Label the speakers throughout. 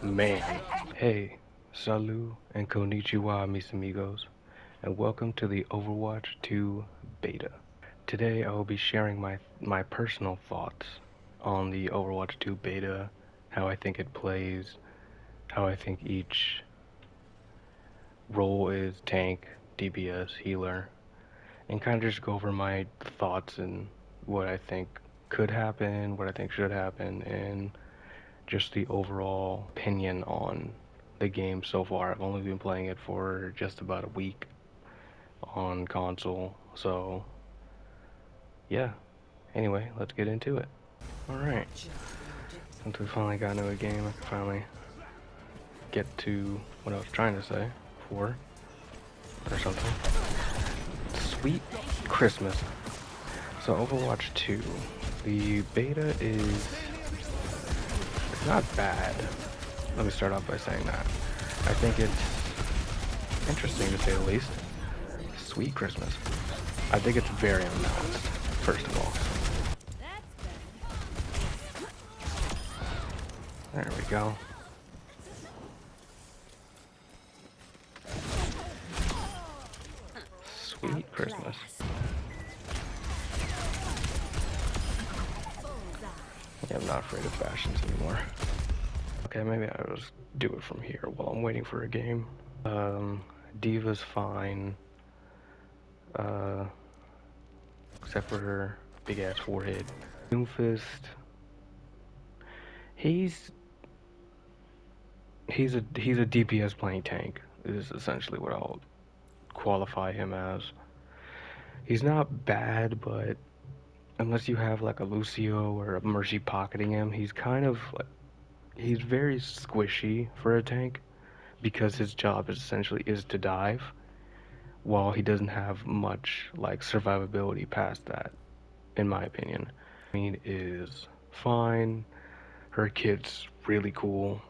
Speaker 1: Man. Hey, salut and konnichiwa, mis amigos, and welcome to the Overwatch 2 beta. Today I will be sharing my personal thoughts on the Overwatch 2 beta, how I think it plays, how I think each role is tank, DPS, healer, and kind of just go over my thoughts and what I think could happen, what I think should happen, and just the overall opinion on the game so far. I've only been playing it for just about a week on console, so yeah. Anyway, let's get into it. Alright, since we finally got into a game, I can finally get to what I was trying to say before, or something. Sweet Christmas. So Overwatch 2, the beta is not bad. Let me start off by saying that. I think it's interesting to say the least. Sweet Christmas. I think it's very unbalanced, first of all. There we go. Sweet Christmas. Yeah, I'm not afraid of bastions anymore. Okay, maybe I'll just do it from here while I'm waiting for a game. Diva's fine. Except for her big ass forehead. Doomfist. He's he's a DPS playing tank, is essentially what I'll qualify him as. He's not bad, but unless you have like a Lucio or a Mercy pocketing him, he's kind of like, he's very squishy for a tank because his job is essentially is to dive, while he doesn't have much like survivability past that, in my opinion. Queen is fine. Her kid's really cool,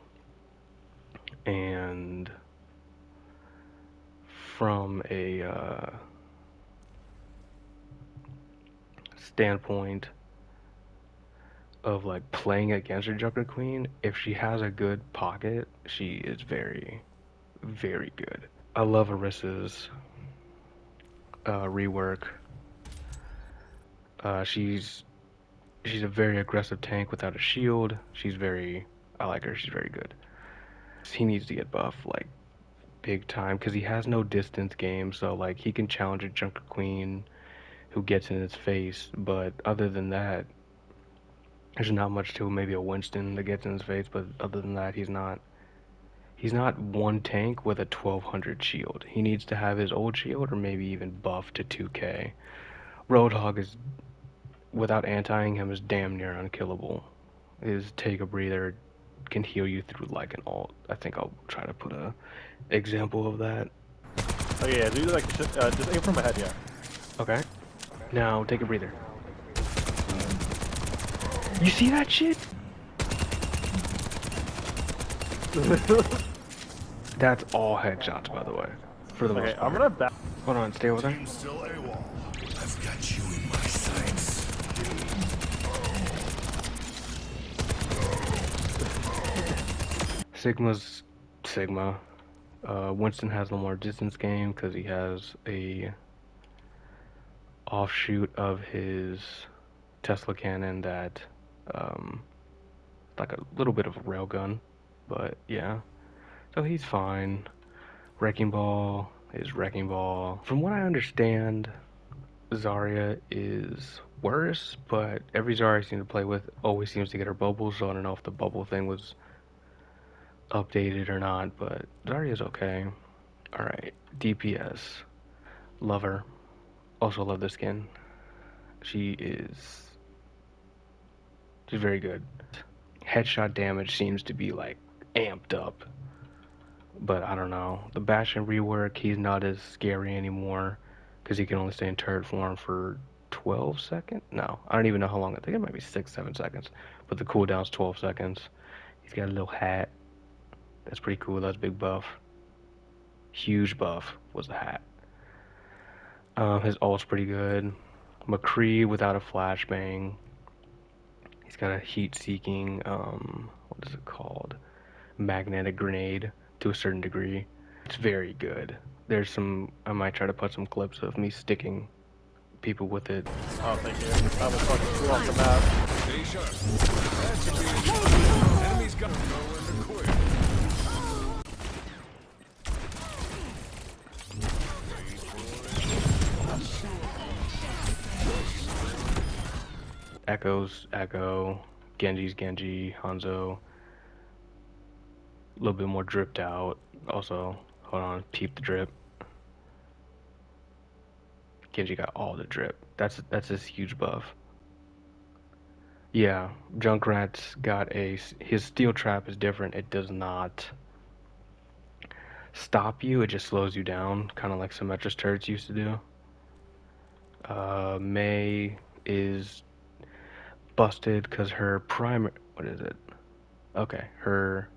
Speaker 1: and from a standpoint of like playing against her Junker Queen, if she has a good pocket, she is very, very good. I love Arissa's rework. She's a very aggressive tank without a shield. I like her. She's very good. He needs to get buffed like big time because he has no distance game. So like he can challenge a Junker Queen who gets in his face, but other than that, there's not much to him. Maybe a Winston that gets in his face, but other than that, he's not one tank with a 1200 shield. He needs to have his old shield or maybe even buff to 2k. Roadhog is, without anti-ing him, is damn near unkillable. His take a breather can heal you through like an ult. I think I'll try to put a example of that.
Speaker 2: Okay, yeah, do like just aim from ahead, yeah.
Speaker 1: Okay. Now take a breather. You see that shit? That's all headshots, by the way, for the most
Speaker 2: Okay,
Speaker 1: part.
Speaker 2: I'm gonna back.
Speaker 1: Hold on, stay over there.
Speaker 3: Still AWOL. I've got you in my sights.
Speaker 1: Sigma's Sigma. Winston has a more distance game because he has a offshoot of his Tesla cannon that, like a little bit of a railgun, but yeah. So he's fine. Wrecking Ball is Wrecking Ball. From what I understand, Zarya is worse, but every Zarya I seem to play with always seems to get her bubbles, so I don't know if the bubble thing was updated or not, but Zarya's okay. Alright, DPS. Love her. Also love the skin. She's very good. Headshot damage seems to be like amped up, but I don't know. The Bastion rework, he's not as scary anymore because he can only stay in turret form for 12 seconds? No, I don't even know how long. I think it might be 6, 7 seconds, but the cooldown's 12 seconds. He's got a little hat. That's pretty cool. That's a big buff. Huge buff was the hat. His ult's pretty good. McCree without a flashbang. He's got a heat-seeking, what is it called? magnetic grenade to a certain degree. It's very good. There's some, I might try to put some clips of me sticking people with it.
Speaker 2: Oh, thank you. That was fucking cool off the map.
Speaker 3: Stay sharp. That's engaged. Enemies got nowhere to quit.
Speaker 1: Echo's Echo, Genji's Genji, Hanzo. A little bit more dripped out. Also, hold on, peep the drip. Genji got all the drip. That's this huge buff. Yeah, Junkrat's got his steel trap is different. It does not stop you, it just slows you down, kind of like Symmetra's turrets used to do. Mei is busted because her primary, what is it? Okay,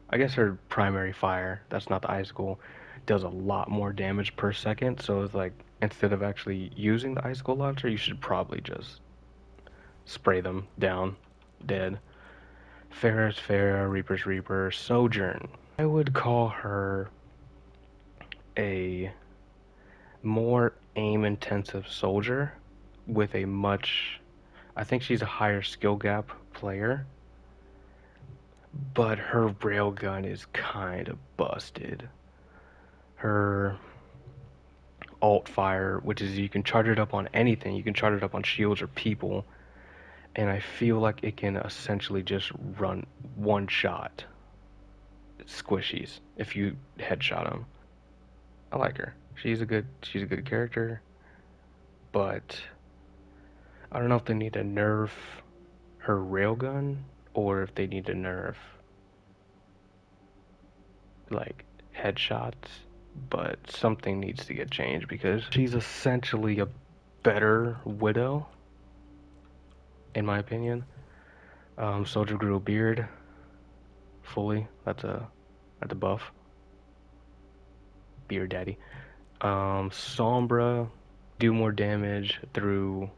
Speaker 1: I guess her primary fire, that's not the icicle, does a lot more damage per second, so it's like, instead of actually using the icicle launcher, you should probably just spray them down, dead. Pharah's Pharah, Reaper's Reaper, Sojourn. I would call her a more aim-intensive soldier with a much, I think she's a higher skill gap player, but her railgun is kind of busted. Her alt fire, which is you can charge it up on anything, you can charge it up on shields or people, and I feel like it can essentially just run one shot squishies if you headshot them. I like her. She's a good character, but I don't know if they need to nerf her railgun or if they need to nerf like headshots, but something needs to get changed because she's essentially a better Widow, in my opinion. Soldier grew a beard fully. That's a buff. Beard daddy. Sombra do more damage through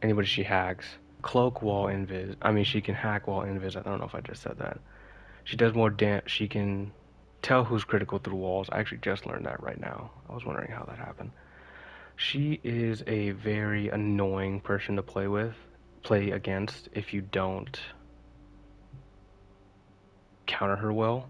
Speaker 1: anybody she hacks. Cloak wall invis. I mean, she can hack wall invis. I don't know if I just said that. She does more she can tell who's critical through walls. I actually just learned that right now. I was wondering how that happened. She is a very annoying person to play against if you don't counter her well.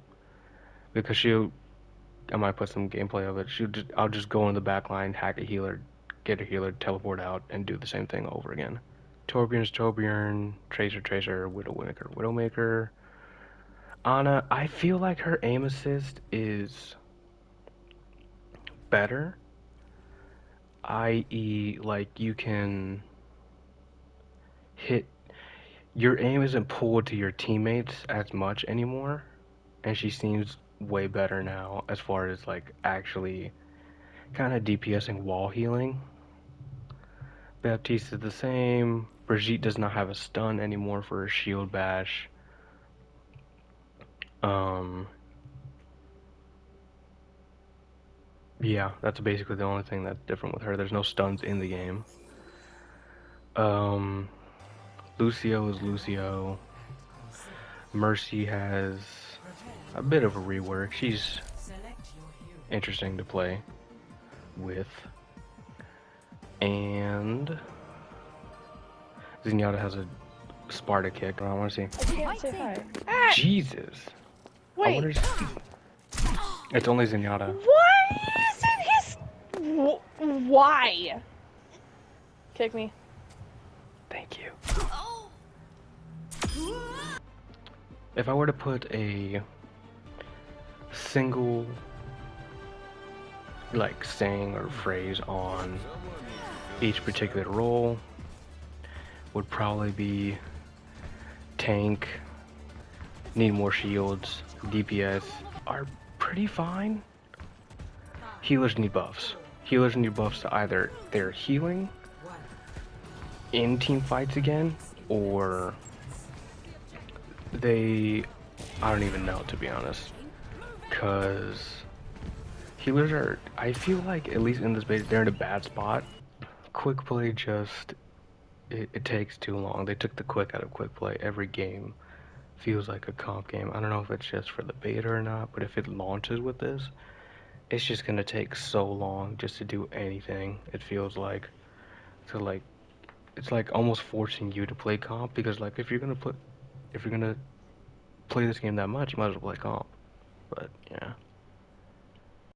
Speaker 1: Because I might put some gameplay of it. I'll just go in the back line, hack a healer, get a healer, teleport out, and do the same thing over again. Torbjorn's Torbjorn, Tracer, Widowmaker. Ana, I feel like her aim assist is better, i.e., like you can hit, your aim isn't pulled to your teammates as much anymore, and she seems way better now as far as like actually kind of DPSing wall healing. Baptiste is the same. Brigitte does not have a stun anymore for her shield bash. Yeah, that's basically the only thing that's different with her. There's no stuns in the game. Lucio is Lucio. Mercy has a bit of a rework. She's interesting to play with. And Zenyatta has a Sparta kick. I want to see.
Speaker 4: Can't say hi.
Speaker 1: Jesus.
Speaker 4: Wait.
Speaker 1: It's only Zenyatta.
Speaker 4: Why is it his? Why? Kick me.
Speaker 1: Thank you. If I were to put a single like saying or phrase on each particular role, would probably be tank, need more shields, DPS are pretty fine. Healers need buffs. Healers need buffs to either they're healing in team fights again, or I don't even know, to be honest, because healers are, I feel like, at least in this base, they're in a bad spot. Quickplay just, it takes too long. They took the quick out of Quickplay every game. feels like a comp game. I don't know if it's just for the beta or not, but if it launches with this, it's just gonna take so long just to do anything. It feels like to like it's like almost forcing you to play comp because like if you're gonna play this game that much, you might as well play comp. But yeah.